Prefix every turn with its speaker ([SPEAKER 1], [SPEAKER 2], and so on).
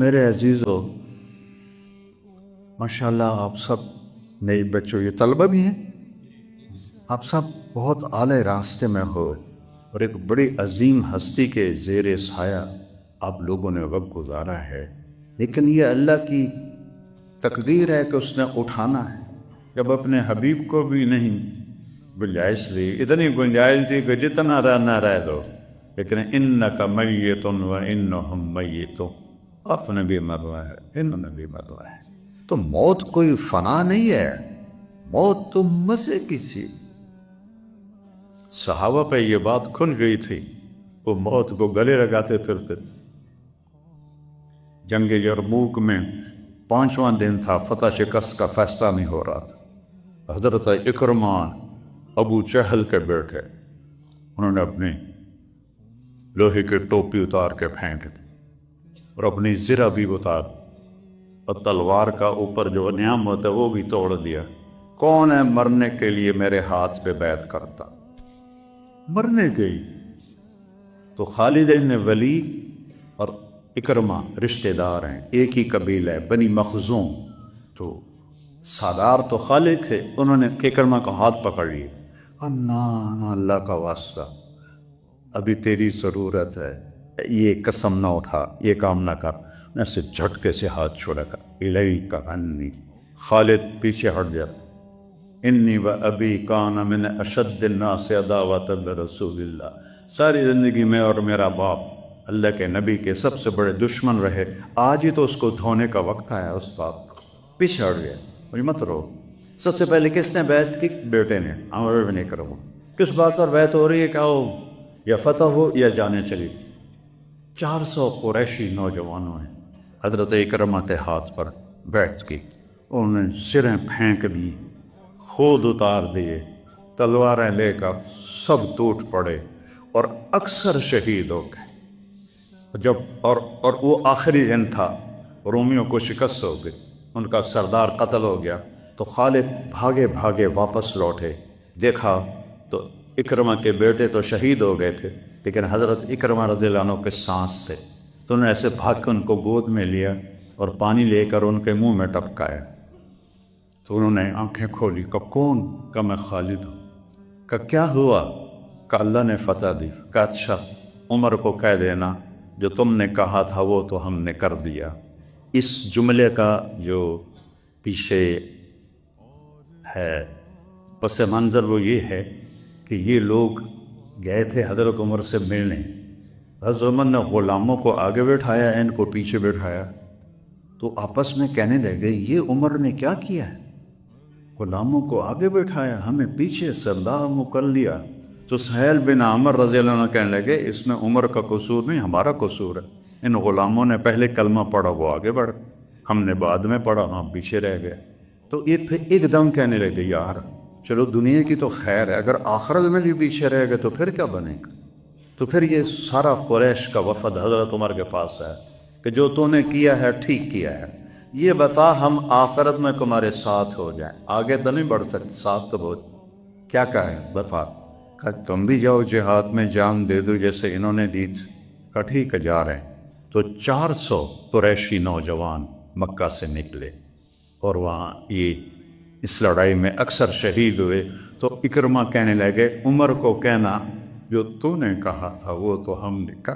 [SPEAKER 1] میرے عزیزو، ماشاءاللہ آپ سب نئے بچوں، یہ طلبہ بھی ہیں، آپ سب بہت اعلی راستے میں ہو اور ایک بڑی عظیم ہستی کے زیر سایہ آپ لوگوں نے وقت گزارا ہے، لیکن یہ اللہ کی تقدیر ہے کہ اس نے اٹھانا ہے۔ جب اپنے حبیب کو بھی نہیں گنجائش دی، اتنی گنجائش دی کہ جتنا رہنا رہ دو، لیکن انک میت و انہم میتون، آپ نے بھی مرنا ہے، انہوں نے بھی مرنا ہے۔ تو موت کوئی فنا نہیں ہے، موت تو مزے کی چیز۔ صحابہ پہ یہ بات کھل گئی تھی، وہ موت کو گلے لگاتے پھرتے تھے۔ جنگ یرموک میں 5واں دن تھا، فتح شکست کا فیصلہ نہیں ہو رہا تھا۔ حضرت اکرمہ ابو جہل کے بیٹے، انہوں نے اپنی لوہے کی ٹوپی اتار کے پھینک دی اور اپنی زرہ بھی اتار اور تلوار کا اوپر جو نیام ہوتا ہے وہ بھی توڑ دیا۔ کون ہے مرنے کے لیے میرے ہاتھ پہ بیعت کرتا؟ مرنے گئی تو خالد بن ولید اور اکرمہ رشتہ دار ہیں، ایک ہی قبیلہ ہے، بنی مخزوم۔ تو سردار تو خالد تھے، انہوں نے اکرمہ کا ہاتھ پکڑ لیا، نہ اللہ کا واسطہ، ابھی تیری ضرورت ہے، یہ قسم نہ اٹھا، یہ کام نہ کر۔ نے سے جھٹکے سے ہاتھ چھوڑا کر الیک عنی، خالد پیچھے ہٹ گیا۔ انی و ابی کان من اشد الناس عداوۃ لرسول اللہ، ساری زندگی میں اور میرا باپ اللہ کے نبی کے سب سے بڑے دشمن رہے، آج ہی تو اس کو دھونے کا وقت آیا۔ اس باپ پیچھے ہٹ گیا، مجھے مت رو۔ سب سے پہلے کس نے بیعت کی؟ بیٹے نے، عمر بن اکرمہ۔ کس بات پر بیعت ہو رہی ہے؟ کہ وہ یا فتح ہو یا جانے چلی۔ 400 قریشی نوجوانوں نے حضرت اکرمہ کے ہاتھ پر بیعت کی، انہوں نے سریں پھینک دی، خود اتار دیے، تلواریں لے کر سب ٹوٹ پڑے اور اکثر شہید ہو گئے۔ جب اور وہ آخری دن تھا، رومیوں کو شکست ہو گئی، ان کا سردار قتل ہو گیا، تو خالد بھاگے بھاگے واپس لوٹے، دیکھا تو اکرمہ کے بیٹے تو شہید ہو گئے تھے، لیکن حضرت اکرمہ رضی اللہ عنہ کے سانس تھے، تو انہوں نے ایسے بھاگ کے ان کو گود میں لیا اور پانی لے کر ان کے منہ میں ٹپکایا۔ تو انہوں نے آنکھیں کھولی، کہ کون؟ کہ میں خالد ہوں۔ کہ کیا ہوا؟ کہ اللہ نے فتح دی۔ کہ اچھا، عمر کو کہہ دینا جو تم نے کہا تھا وہ تو ہم نے کر دیا۔ اس جملے کا جو پیچھے ہے پس منظر وہ یہ ہے کہ یہ لوگ گئے تھے حضرت عمر سے ملنے، حضرت عمر نے غلاموں کو آگے بٹھایا، ان کو پیچھے بٹھایا، تو آپس میں کہنے لگے یہ عمر نے کیا کیا ہے؟ غلاموں کو آگے بٹھایا، ہمیں پیچھے سردار مکر لیا۔ تو سہیل بن عمر رضی اللہ عنہ کہنے لگے اس میں عمر کا قصور نہیں، ہمارا قصور ہے، ان غلاموں نے پہلے کلمہ پڑھا، وہ آگے بڑھ، ہم نے بعد میں پڑھا، ہم پیچھے رہ گئے۔ تو یہ پھر ایک دم کہنے لگے یار چلو دنیا کی تو خیر ہے، اگر آخرت میں بھی پیچھے رہ گئے تو پھر کیا بنے گا؟ تو پھر یہ سارا قریش کا وفد حضرت عمر کے پاس ہے کہ جو تو نے کیا ہے ٹھیک کیا ہے، یہ بتا ہم آخرت میں تمہارے ساتھ ہو جائیں، آگے تو نہیں بڑھ سکتے، ساتھ تو بہت۔ کیا کہا بفا؟ کہ تم بھی جاؤ جہاد میں جان دے دو جیسے انہوں نے دی تھی۔ کہ ٹھیک ہے جا رہے ہیں۔ تو 400 قریشی نوجوان مکہ سے نکلے اور وہاں یہ اس لڑائی میں اکثر شہید ہوئے۔ تو اکرمہ کہنے لگے عمر کو کہنا جو تو نے کہا تھا وہ تو ہم نے کہا۔